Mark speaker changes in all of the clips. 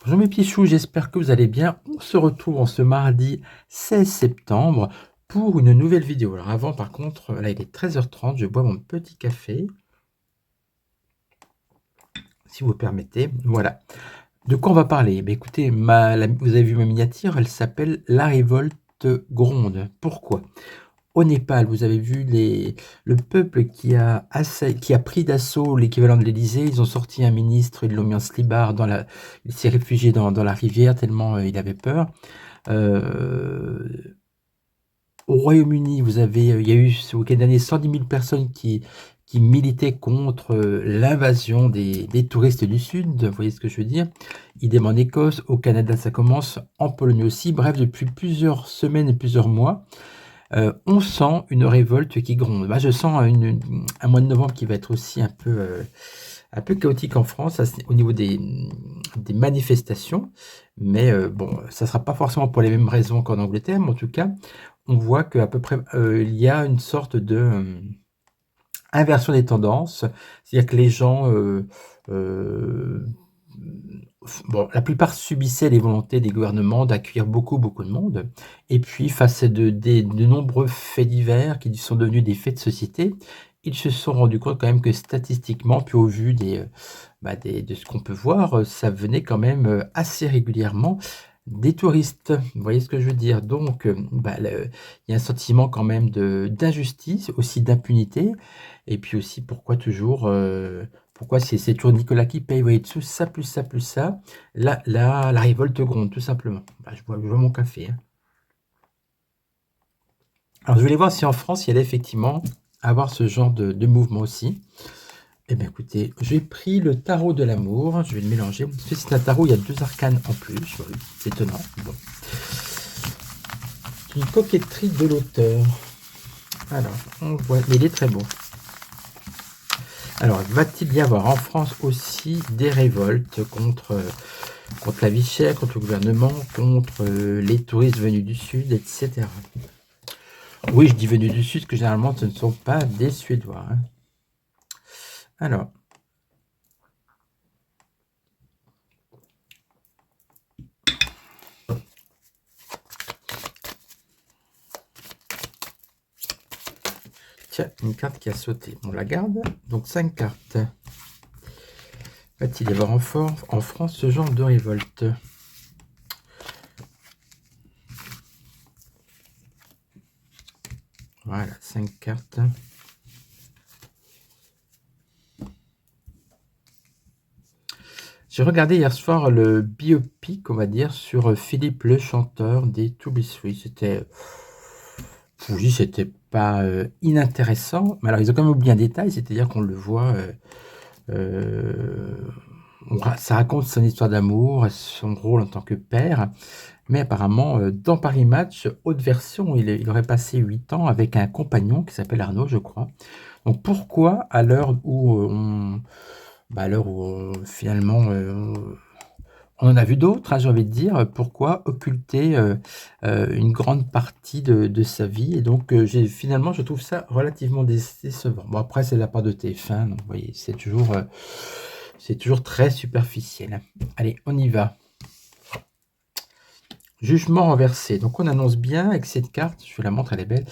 Speaker 1: Bonjour mes petits choux, j'espère que vous allez bien. On se retrouve en ce mardi 16 septembre pour une nouvelle vidéo. Alors avant par contre, là il est 13h30, je bois mon petit café. Si vous permettez, voilà. De quoi on va parler? Écoutez, vous avez vu ma miniature, elle s'appelle La Révolte Gronde. Pourquoi? Au Népal, vous avez vu le peuple qui a pris d'assaut l'équivalent de l'Élysée. Ils ont sorti un ministre, ils l'ont mis en slibard, il s'est réfugié dans la rivière tellement il avait peur. Au Royaume-Uni, il y a eu ce week-end dernier 110 000 personnes qui militaient contre l'invasion des touristes du Sud. Vous voyez ce que je veux dire? Idem en Écosse, au Canada, ça commence, en Pologne aussi. Bref, depuis plusieurs semaines et plusieurs mois, on sent une révolte qui gronde. Moi, je sens un mois de novembre qui va être aussi un peu chaotique en France au niveau des manifestations. Mais bon, ça ne sera pas forcément pour les mêmes raisons qu'en Angleterre, mais en tout cas, on voit qu'à peu près, il y a une sorte de inversion des tendances. C'est-à-dire que les gens, bon, la plupart subissaient les volontés des gouvernements d'accueillir beaucoup, beaucoup de monde. Et puis, face à de nombreux faits divers qui sont devenus des faits de société, ils se sont rendus compte quand même que statistiquement, puis au vu de ce qu'on peut voir, ça venait quand même assez régulièrement des touristes. Vous voyez ce que je veux dire? Donc, il y a un sentiment quand même d'injustice, aussi d'impunité. Et puis aussi, pourquoi c'est toujours Nicolas qui paye? Vous voyez, tout ça, plus ça, plus ça. La révolte gronde, tout simplement. Je bois mon café, hein. Alors, je voulais voir si en France, il y allait effectivement avoir ce genre de mouvement aussi. Eh bien, écoutez, j'ai pris le tarot de l'amour. Je vais le mélanger. C'est un tarot, il y a 2 arcanes en plus. Oui, c'est étonnant. Bon. Une coquetterie de l'auteur. Alors, on voit, mais il est très beau. Alors, va-t-il y avoir en France aussi des révoltes contre la vie chère, contre le gouvernement, contre les touristes venus du Sud, etc. Oui, je dis venus du Sud, parce que généralement, ce ne sont pas des Suédois, hein. Alors, tiens, une carte qui a sauté. On la garde. Donc, 5 cartes. Va-t-il y avoir en France ce genre de révolte? Voilà, 5 cartes. J'ai regardé hier soir le biopic, on va dire, sur Philippe le chanteur des To Be Free. C'était pas inintéressant, mais alors ils ont quand même oublié un détail, c'est-à-dire qu'on le voit, ça raconte son histoire d'amour, son rôle en tant que père, mais apparemment, dans Paris Match, haute version, il aurait passé 8 ans avec un compagnon qui s'appelle Arnaud, je crois. Donc pourquoi, à l'heure où finalement, on en a vu d'autres, hein, j'ai envie de dire, pourquoi occulter une grande partie de sa vie? Et donc, finalement, je trouve ça relativement décevant. Bon, après, c'est de la part de TF1, donc vous voyez, c'est toujours très superficiel. Allez, on y va. Jugement renversé. Donc, on annonce bien avec cette carte, je vous la montre, elle est belle.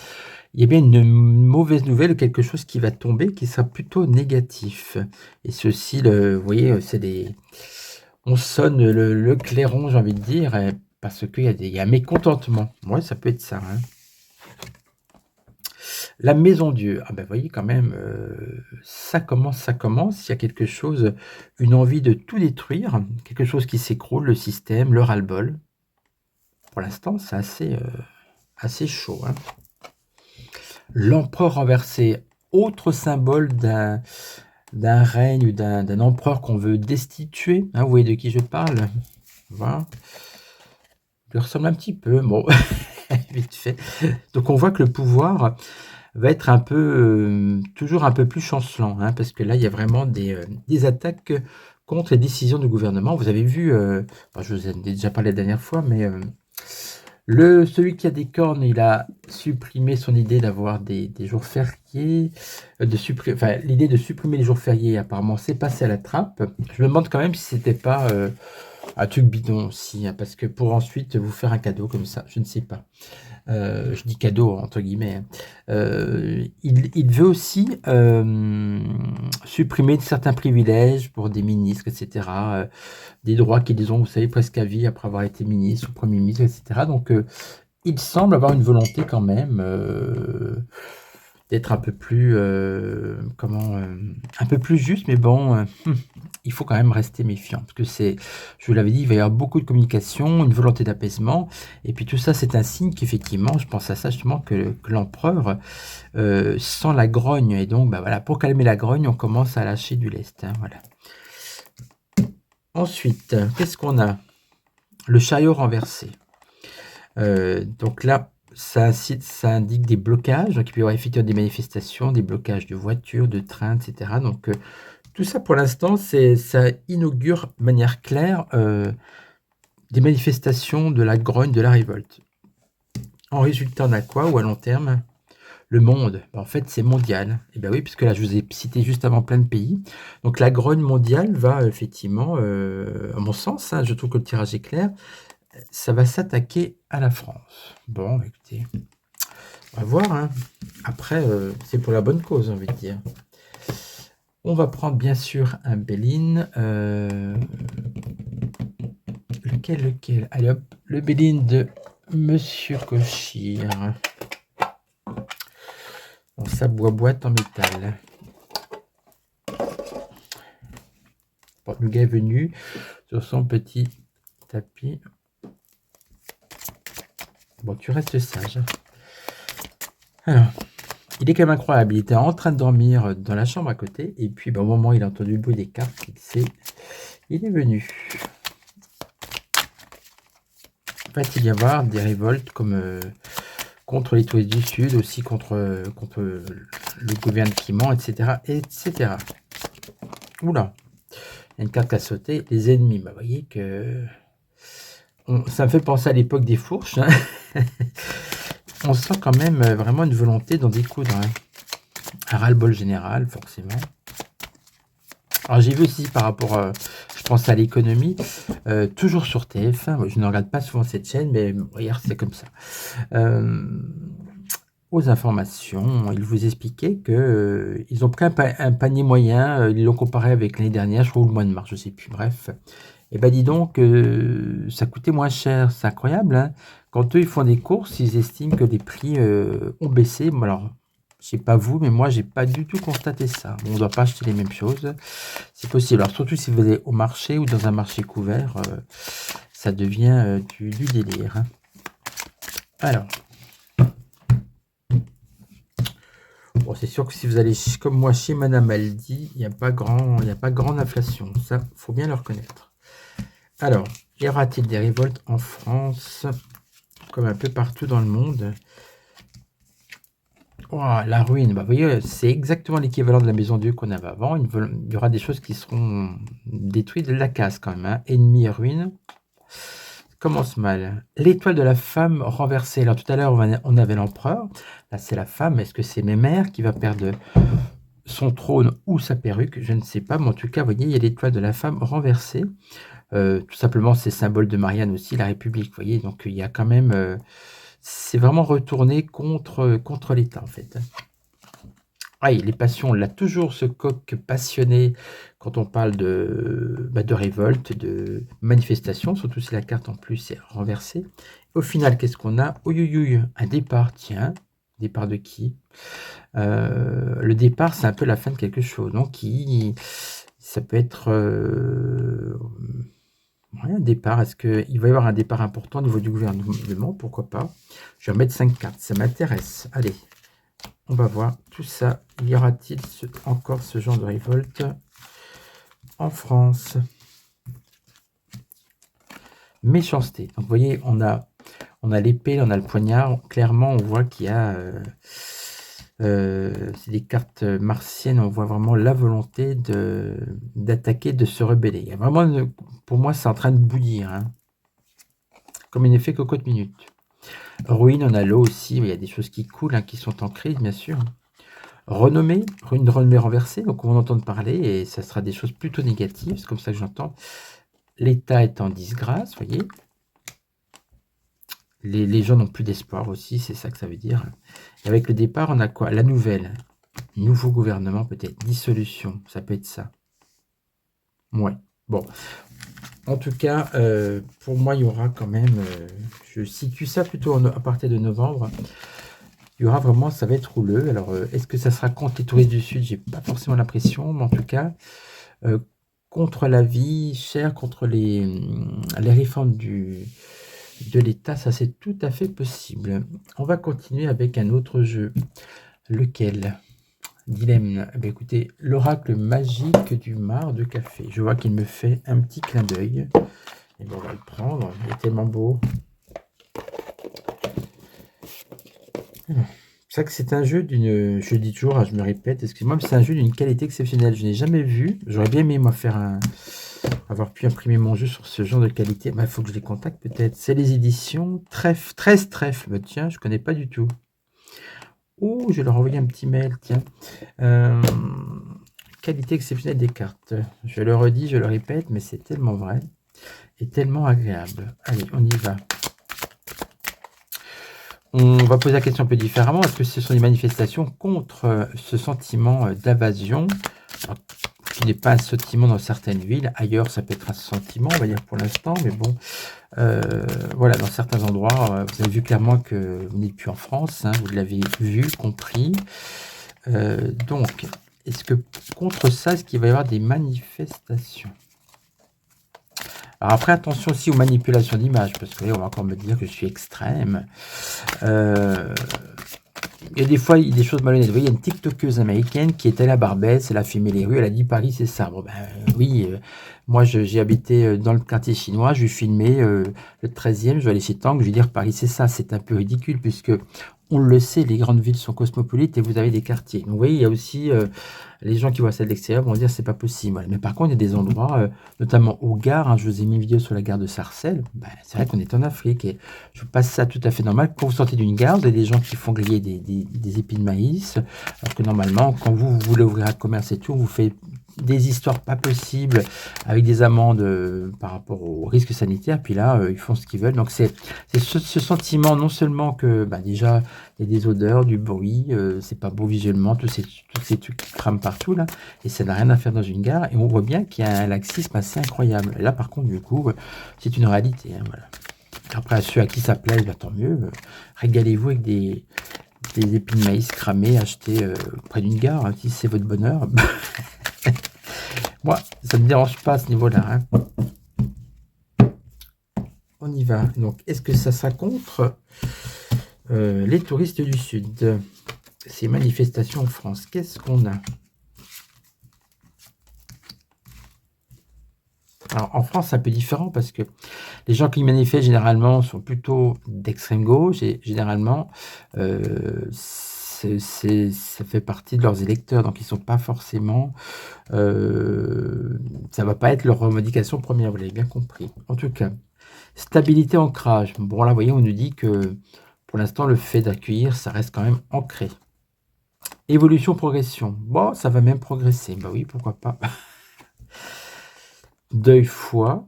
Speaker 1: Il y a bien une mauvaise nouvelle, quelque chose qui va tomber, qui sera plutôt négatif. Et ceci, vous voyez, on sonne le clairon, j'ai envie de dire, parce qu'il y a un mécontentement. Ouais, ça peut être ça, hein. La maison Dieu. Ah ben, vous voyez quand même, ça commence. Il y a quelque chose, une envie de tout détruire, quelque chose qui s'écroule, le système, le ras-le-bol. Pour l'instant, c'est assez chaud, hein. L'empereur renversé, autre symbole d'un règne ou d'un empereur qu'on veut destituer. Hein, vous voyez de qui je parle? Voilà. Il lui ressemble un petit peu, bon, vite fait. Donc on voit que le pouvoir va être un peu, toujours un peu plus chancelant, hein, parce que là, il y a vraiment des attaques contre les décisions du gouvernement. Vous avez vu, enfin, je vous en ai déjà parlé la dernière fois, mais celui qui a des cornes, il a supprimé son idée d'avoir des jours fériés, enfin, l'idée de supprimer les jours fériés, apparemment, c'est passé à la trappe. Je me demande quand même si c'était pas un truc bidon aussi, hein, parce que pour ensuite vous faire un cadeau comme ça, je ne sais pas. Je dis cadeau entre guillemets, hein. Il veut aussi supprimer certains privilèges pour des ministres, etc. Des droits qu'ils ont, vous savez, presque à vie après avoir été ministre ou premier ministre, etc. Donc, il semble avoir une volonté quand même d'être un peu plus, un peu plus juste, mais bon, il faut quand même rester méfiant, parce que je vous l'avais dit, il va y avoir beaucoup de communication, une volonté d'apaisement, et puis tout ça, c'est un signe qu'effectivement, je pense à ça justement, que l'empereur sent la grogne, et donc, bah voilà, pour calmer la grogne, on commence à lâcher du lest, hein, voilà. Ensuite, qu'est-ce qu'on a? Le chariot renversé. Donc là, ça indique des blocages, donc il peut y avoir effectivement des manifestations, des blocages de voitures, de trains, etc. Donc tout ça pour l'instant, ça inaugure de manière claire des manifestations de la grogne, de la révolte. En résultat, on a quoi ou à long terme? Le monde, en fait, c'est mondial. Et bien oui, puisque là, je vous ai cité juste avant plein de pays. Donc la grogne mondiale va effectivement, à mon sens, hein, je trouve que le tirage est clair, ça va s'attaquer à la France. Bon, écoutez, on va voir, hein. Après, c'est pour la bonne cause, j'ai envie de dire. On va prendre bien sûr un Béline. Lequel? Allez hop, le Béline de Monsieur Cochir. Dans sa boîte en métal. Bon, le gars est venu sur son petit tapis. Bon, tu restes sage. Alors, il est quand même incroyable. Il était en train de dormir dans la chambre à côté. Et puis, au moment où il a entendu le bruit des cartes, il est venu. Va-t-il y avoir des révoltes comme contre les touristes du Sud, aussi contre le gouvernement, etc., etc. Oula, il y a une carte à sauter. Les ennemis, vous voyez que... ça me fait penser à l'époque des fourches, hein. On sent quand même vraiment une volonté d'en découdre, hein. Un ras-le-bol général, forcément. Alors j'ai vu aussi par rapport, je pense à l'économie, toujours sur TF1, je ne regarde pas souvent cette chaîne, mais regarde, c'est comme ça. Aux informations, ils vous expliquaient que ils ont pris un panier moyen, ils l'ont comparé avec l'année dernière, je crois, ou le mois de mars, je ne sais plus, bref. Et ben dis donc, ça coûtait moins cher, c'est incroyable, hein. Quand eux, ils font des courses, ils estiment que les prix ont baissé. Bon, alors, je sais pas vous, mais moi, j'ai pas du tout constaté ça. On ne doit pas acheter les mêmes choses. C'est possible. Alors, surtout si vous allez au marché ou dans un marché couvert, ça devient du délire, hein. Alors, bon, c'est sûr que si vous allez comme moi chez Madame Aldi, il n'y a pas grande inflation. Ça, faut bien le reconnaître. Alors, y aura-t-il des révoltes en France, comme un peu partout dans le monde? Oh, la ruine, bah, vous voyez, c'est exactement l'équivalent de la maison Dieu qu'on avait avant. Il y aura des choses qui seront détruites, de la casse quand même, hein. Ennemi et ruine. Commence mal. L'étoile de la femme renversée. Alors tout à l'heure, on avait l'empereur. Là, c'est la femme. Est-ce que c'est Mémère qui va perdre son trône ou sa perruque? Je ne sais pas. Mais en tout cas, vous voyez, il y a l'étoile de la femme renversée. Tout simplement, c'est symbole de Marianne aussi, la République. Vous voyez, donc il y a quand même... c'est vraiment retourné contre l'État, en fait. Ah, les passions, là, toujours ce coq passionné quand on parle de révolte, de manifestation, surtout si la carte en plus est renversée. Au final, qu'est-ce qu'on a? Ouïouïouï, un départ, tiens. Départ de qui? Le départ, c'est un peu la fin de quelque chose. Donc, ça peut être un départ. Est-ce qu'il va y avoir un départ important au niveau du gouvernement? Pourquoi pas? Je vais remettre 5 cartes, ça m'intéresse. Allez. On va voir tout ça. Y aura-t-il encore ce genre de révolte en France? Méchanceté. Donc, vous voyez, on a l'épée, on a le poignard. Clairement, on voit qu'il y a... c'est des cartes martiennes. On voit vraiment la volonté d'attaquer, de se rebeller. Il y a vraiment, pour moi, c'est en train de bouillir. Hein. Comme un effet cocotte minute. Ruine, on a l'eau aussi. Il y a des choses qui coulent, hein, qui sont en crise, bien sûr. Renommée, une renommée renversée. Donc, on va en entendre parler et ça sera des choses plutôt négatives. C'est comme ça que j'entends. L'État est en disgrâce, vous voyez. Les gens n'ont plus d'espoir aussi, c'est ça que ça veut dire. Et avec le départ, on a quoi? La nouvelle. Nouveau gouvernement, peut-être. Dissolution, ça peut être ça. Ouais. Bon. En tout cas, pour moi, il y aura quand même... je situe ça plutôt à partir de novembre. Il y aura vraiment... Ça va être rouleux. Alors, est-ce que ça sera contre les touristes du Sud? J'ai pas forcément l'impression, mais en tout cas... contre la vie chère, contre les réformes de l'État, ça c'est tout à fait possible. On va continuer avec un autre jeu. Lequel? Dilemme. Eh bien, écoutez, l'oracle magique du mar de café. Je vois qu'il me fait un petit clin d'œil. Et bien, on va le prendre. Il est tellement beau. C'est vrai que c'est un jeu d'une... Je le dis toujours, hein, je me répète, excusez-moi, mais c'est un jeu d'une qualité exceptionnelle. Je n'ai jamais vu. J'aurais bien aimé, moi, avoir pu imprimer mon jeu sur ce genre de qualité. Il faut que je les contacte peut-être. C'est les éditions 13 trèfles. Tiens, je ne connais pas du tout. Oh, je vais leur envoyer un petit mail, tiens. Qualité exceptionnelle des cartes. Je le redis, je le répète, mais c'est tellement vrai et tellement agréable. Allez, on y va. On va poser la question un peu différemment. Est-ce que ce sont des manifestations contre ce sentiment d'invasion qui n'est pas un sentiment dans certaines villes? Ailleurs, ça peut être un sentiment, on va dire pour l'instant, mais bon, voilà, dans certains endroits, vous avez vu clairement que vous n'êtes plus en France, hein, vous l'avez vu, compris. Donc, est-ce que contre ça, est-ce qu'il va y avoir des manifestations? Alors après, attention aussi aux manipulations d'images, parce que là, on va encore me dire que je suis extrême. Il y a des fois, il y a des choses malhonnêtes. Vous voyez, il y a une TikTokeuse américaine qui est allée à Barbès, elle a filmé les rues, elle a dit Paris, c'est ça. Bon, ben oui, moi, j'ai habité dans le quartier chinois, je lui filmé le 13e, je vais aller chez Tang, je vais dire Paris, c'est ça. C'est un peu ridicule, puisque on le sait, les grandes villes sont cosmopolites et vous avez des quartiers. Donc, vous voyez, il y a aussi les gens qui voient ça de l'extérieur vont dire c'est pas possible. Voilà. Mais par contre, il y a des endroits, notamment aux gares, hein, je vous ai mis une vidéo sur la gare de Sarcelles, ben, c'est vrai qu'on est en Afrique et je passe ça tout à fait normal. Quand vous sortez d'une gare, vous avez des gens qui font griller des épis de maïs, alors que normalement, quand vous voulez ouvrir un commerce et tout, vous faites des histoires pas possibles avec des amendes par rapport aux risques sanitaires, puis là, ils font ce qu'ils veulent. Donc, c'est ce sentiment, non seulement que bah, déjà, il y a des odeurs, du bruit, c'est pas beau visuellement, tous ces trucs qui crament partout, là, et ça n'a rien à faire dans une gare, et on voit bien qu'il y a un laxisme assez incroyable. Et là, par contre, du coup, c'est une réalité. Hein, voilà. Après, à ceux à qui ça plaît, bah, tant mieux. Régalez-vous avec des épis de maïs cramés achetés près d'une gare, hein, si c'est votre bonheur. Moi, ça ne me dérange pas à ce niveau-là. Hein. On y va. Donc, est-ce que ça sera contre les touristes du Sud? Ces manifestations en France, qu'est-ce qu'on a? Alors, en France, c'est un peu différent parce que les gens qui manifestent généralement sont plutôt d'extrême gauche et généralement, ça fait partie de leurs électeurs, donc ils ne sont pas forcément... ça ne va pas être leur revendication première, vous l'avez bien compris. En tout cas, stabilité, ancrage. Bon, là, vous voyez, on nous dit que pour l'instant, le fait d'accueillir, ça reste quand même ancré. Évolution, progression. Bon, ça va même progresser. Bah oui, pourquoi pas. Deuil, foi.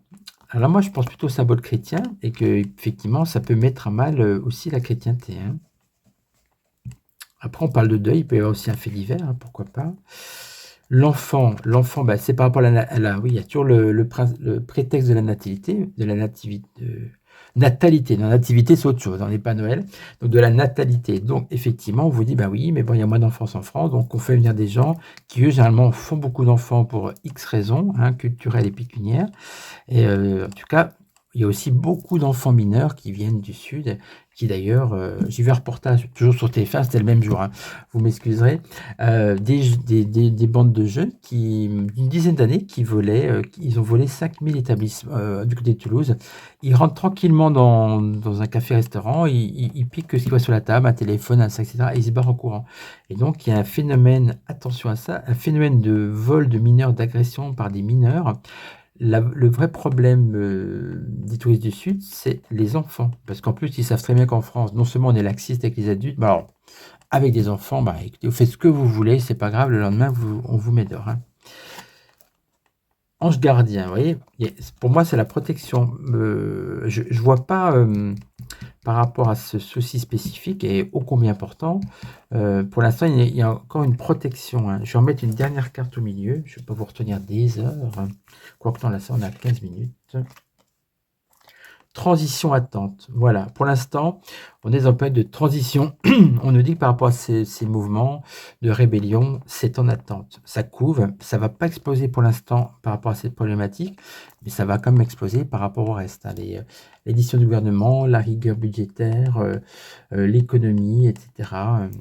Speaker 1: Alors moi, je pense plutôt au symbole chrétien et que effectivement, ça peut mettre à mal aussi la chrétienté. Hein. Après, on parle de deuil, il peut y avoir aussi un fait divers, hein, pourquoi pas. L'enfant, bah, c'est par rapport à oui, il y a toujours le prétexte de la nativité, natalité. La nativité, c'est autre chose, on n'est pas Noël. Donc, de la natalité. Donc, effectivement, on vous dit, bah oui, mais bon, il y a moins d'enfants en France, donc on fait venir des gens qui, eux, généralement, font beaucoup d'enfants pour X raisons, hein, culturelles et pécuniaires. Et en tout cas, il y a aussi beaucoup d'enfants mineurs qui viennent du sud, qui d'ailleurs, j'ai vu un reportage, toujours sur TF1, c'était le même jour, hein, vous m'excuserez, des bandes de jeunes d'une dizaine d'années qui volaient, ils ont volé 5000 établissements du côté de Toulouse. Ils rentrent tranquillement dans un café-restaurant, ils piquent ce qui va sur la table, un téléphone, un sac, etc., et ils se barrent en courant. Et donc, il y a un phénomène, attention à ça, un phénomène de vol de mineurs, d'agression par des mineurs. Le vrai problème des touristes du Sud, c'est les enfants. Parce qu'en plus, ils savent très bien qu'en France, non seulement on est laxiste avec les adultes, mais alors, avec des enfants, bah, écoutez, vous faites ce que vous voulez, c'est pas grave, le lendemain, on vous met dehors, hein. Ange gardien, vous voyez, pour moi, c'est la protection. Je ne vois pas, par rapport à ce souci spécifique et ô combien important, pour l'instant, il y a encore une protection, hein. Je vais en mettre une dernière carte au milieu. Je ne vais pas vous retenir des heures. Quoique non, là, ça, on a 15 minutes. Transition attente. Voilà, pour l'instant, on est en période de transition. On nous dit que par rapport à ces mouvements de rébellion, c'est en attente. Ça couve, ça ne va pas exploser pour l'instant par rapport à cette problématique, mais ça va quand même exploser par rapport au reste, hein. L'édition du gouvernement, la rigueur budgétaire, l'économie, etc.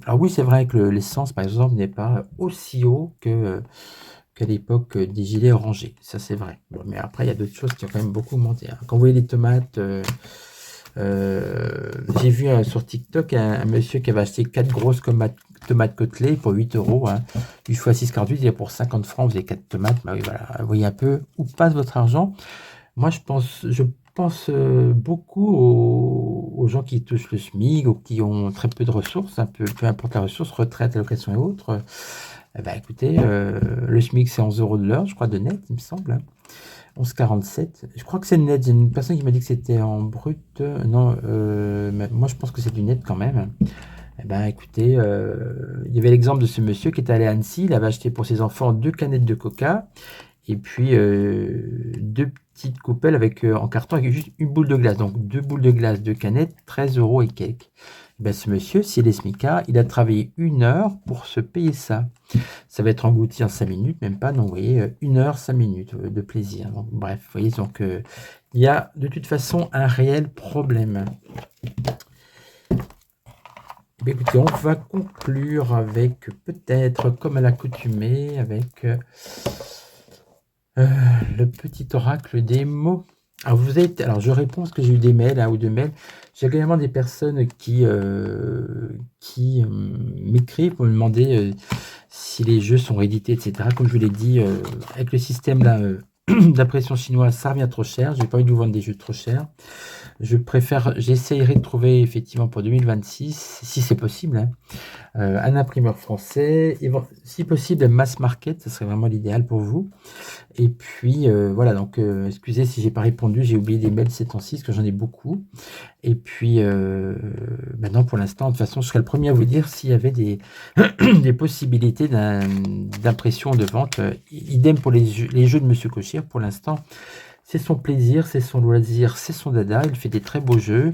Speaker 1: Alors oui, c'est vrai que l'essence, par exemple, n'est pas aussi haut qu'à l'époque des gilets orangés. Ça, c'est vrai. Bon, mais après, il y a d'autres choses qui ont quand même beaucoup monté, hein. Quand vous voyez les tomates, j'ai vu sur TikTok un monsieur qui avait acheté 4 grosses tomates côtelées pour 8 euros, hein. 8 fois 6,48, et pour 50 francs, vous avez 4 tomates. Bah oui, voilà. Vous voyez un peu où passe votre argent. Moi, je pense beaucoup aux gens qui touchent le SMIC ou qui ont très peu de ressources, peu importe la ressource, retraite, allocation et autres. Eh ben, écoutez, le SMIC, c'est 11 euros de l'heure, je crois, de net, il me semble, hein. 11,47. Je crois que c'est net. J'ai une personne qui m'a dit que c'était en brut. Non, mais moi, je pense que c'est du net quand même. Eh ben, écoutez, il y avait l'exemple de ce monsieur qui était allé à Annecy. Il avait acheté pour ses enfants 2 canettes de coca et puis 2 petites coupelles en carton avec juste une boule de glace. Donc 2 boules de glace, 2 canettes, 13 euros et quelques. Eh ben, ce monsieur, s'il est smicard, il a travaillé 1 heure pour se payer ça. Ça va être englouti en 5 minutes, même pas. Donc, vous voyez, 1 heure, 5 minutes de plaisir. Donc, bref, vous voyez, donc il y a de toute façon un réel problème. Mais écoutez, on va conclure avec peut-être, comme à l'accoutumée, avec le petit oracle des mots. Alors, je réponds parce que j'ai eu des mails, un ou deux mails. J'ai également des personnes qui m'écrivent pour me demander si les jeux sont réédités, etc. Comme je vous l'ai dit, avec le système là, d'impression chinoise, ça revient trop cher. J'ai pas envie de vous vendre des jeux trop chers. J'essayerai de trouver effectivement pour 2026, si c'est possible, hein, un imprimeur français, et si possible mass market, ce serait vraiment l'idéal pour vous. Et puis voilà, donc excusez si j'ai pas répondu, j'ai oublié des mails ces temps-ci, parce que j'en ai beaucoup. Et puis maintenant, pour l'instant, de toute façon, je serai le premier à vous dire s'il y avait des, des possibilités d'impression, de vente. Idem pour les jeux de Monsieur Cochir, pour l'instant, c'est son plaisir, c'est son loisir, c'est son dada. Il fait des très beaux jeux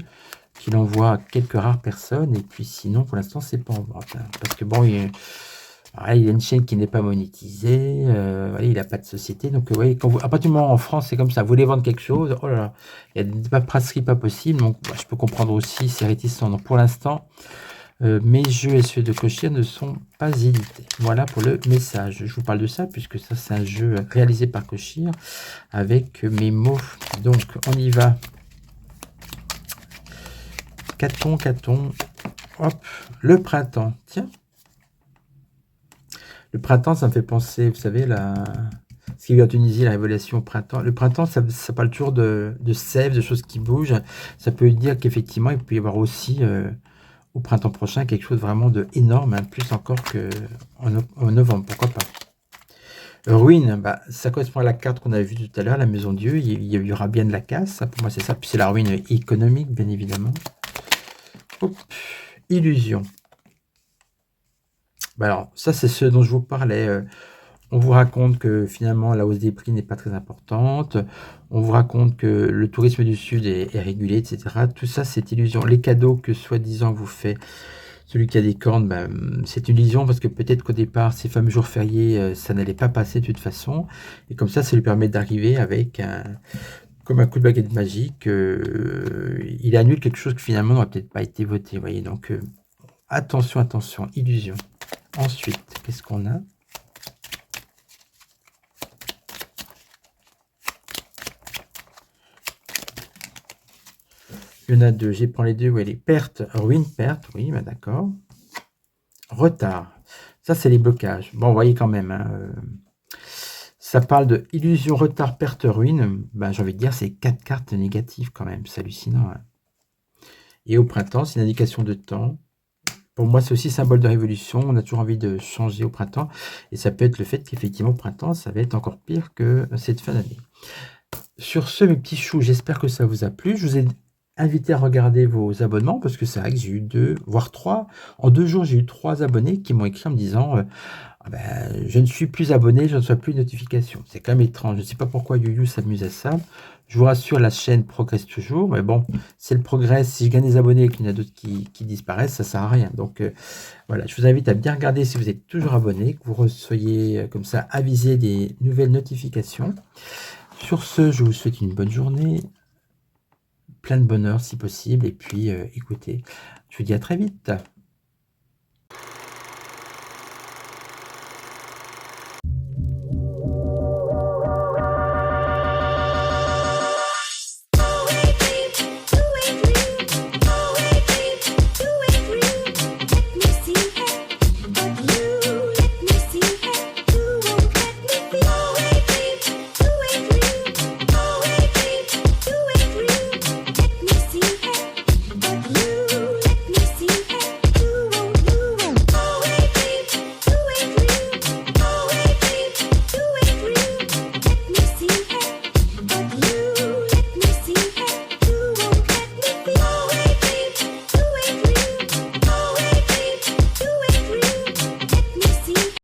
Speaker 1: qu'il envoie à quelques rares personnes. Et puis sinon, pour l'instant, c'est pas en vente, hein. Parce que bon, il a une chaîne qui n'est pas monétisée, voilà, il n'a pas de société. Donc, vous voyez, à partir du moment en France, c'est comme ça. Vous voulez vendre quelque chose, oh là là, il y a des paperasseries pas possibles. Donc, je peux comprendre aussi, c'est réticent. Donc, pour l'instant, mes jeux et ceux de Cochir ne sont pas édités. Voilà pour le message. Je vous parle de ça puisque ça, c'est un jeu réalisé par Cochir avec mes mots. Donc, on y va. Caton. Hop, le printemps. Tiens. Le printemps, ça me fait penser, vous savez, ce qu'il y a eu en Tunisie, la révélation au printemps. Le printemps, ça parle toujours de sève, de choses qui bougent. Ça peut dire qu'effectivement, il peut y avoir aussi, au printemps prochain, quelque chose vraiment de énorme, hein, plus encore qu'en novembre, pourquoi pas. Ruine, bah, ça correspond à la carte qu'on avait vue tout à l'heure, la maison Dieu. Il y aura bien de la casse, ça, pour moi c'est ça. Puis c'est la ruine économique, bien évidemment. Hop. Illusion. Bah alors, ça c'est ce dont je vous parlais. On vous raconte que finalement la hausse des prix n'est pas très importante. On vous raconte que le tourisme du Sud est régulé, etc. Tout ça, c'est illusion. Les cadeaux que soi-disant vous fait celui qui a des cornes, c'est une illusion parce que peut-être qu'au départ, ces fameux jours fériés, ça n'allait pas passer de toute façon. Et comme ça lui permet d'arriver avec Comme un coup de baguette magique, il annule quelque chose qui finalement n'aurait peut-être pas été voté, vous voyez? Donc, attention, attention, illusion. Ensuite, qu'est-ce qu'on a? Il y en a 2, je prends les 2, ouais, les pertes, ruine, perte, oui, bah, d'accord. Retard, ça, c'est les blocages. Bon, vous voyez quand même, hein, ça parle de illusion, retard, perte, ruine. Ben, j'ai envie de dire, c'est 4 cartes négatives quand même, c'est hallucinant, hein. Et au printemps, c'est une indication de temps. Pour moi, c'est aussi symbole de révolution. On a toujours envie de changer au printemps. Et ça peut être le fait qu'effectivement, au printemps, ça va être encore pire que cette fin d'année. Sur ce, mes petits choux, j'espère que ça vous a plu. Je vous ai invité à regarder vos abonnements parce que c'est vrai que j'ai eu 2, voire 3. En 2 jours, j'ai eu 3 abonnés qui m'ont écrit en me disant ah ben, je ne suis plus abonné, je ne reçois plus de notifications. C'est quand même étrange. Je ne sais pas pourquoi YouYou s'amuse à ça. Je vous rassure, la chaîne progresse toujours. Mais bon, c'est le progrès. Si je gagne des abonnés et qu'il y en a d'autres qui disparaissent, ça ne sert à rien. Donc voilà, je vous invite à bien regarder si vous êtes toujours abonné, que vous soyez comme ça avisé des nouvelles notifications. Sur ce, je vous souhaite une bonne journée, plein de bonheur si possible. Et puis écoutez, je vous dis à très vite.